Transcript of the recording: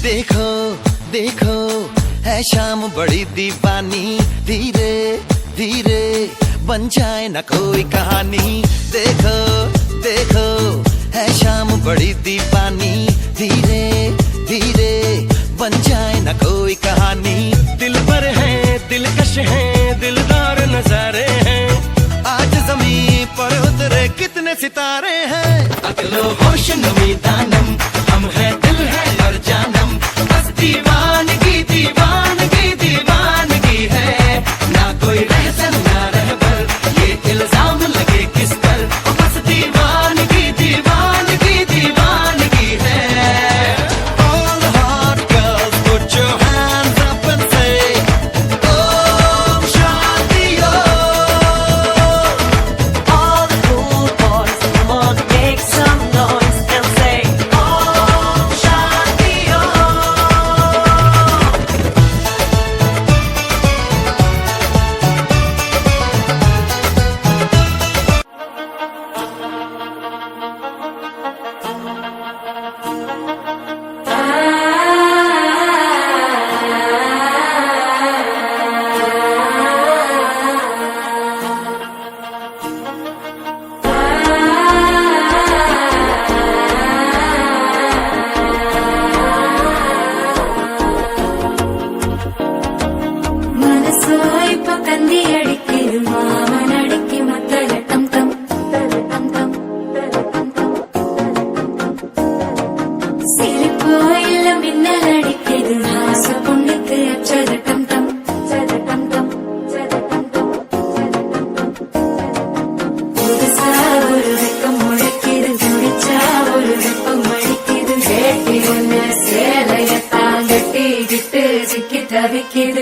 देखो देखो है शाम बड़ी दीवानी, धीरे धीरे बन जाए न कोई कहानी। देखो देखो है शाम बड़ी दीवानी, धीरे धीरे बन जाए न कोई कहानी। दिल पर है दिलकश है दिलदार नजारे हैं, आज जमीन पर उतरे कितने सितारे हैं। अकलो होश नमी दानम हम है दिल है और जानम, बस दीवानगी दीवानगी दीवानगी है। ना कोई रहसन ना रहबर, ये इल्जाम लगे किस पर, बस दीवानगी दीवानगी दीवानगी है। All the hot girls put your hands up and say Om Shanti Om। All the cool boys, come on, make some noise and say Om Shanti Om। மனசோ இப்ப கந்தி அடிக்குது, மாமன் அடிக்கு மத்தல டம் டம் டம் டம் டம் டம். சிரிப்போ இல்ல மின்னல் அடிக்குது, ஆச பொண்ணுக்கு அச்சத டம் டம் டம் டம் டம் டம். புதுசா ஒரு வெக்கம் முளைக்குது, துடிச்சா ஒரு வெப்பம் அடிக்குது. வேட்டி ஒண்ணு சேலைய தாங்கட்டி கிட்டு சிக்கி தவிக்குது.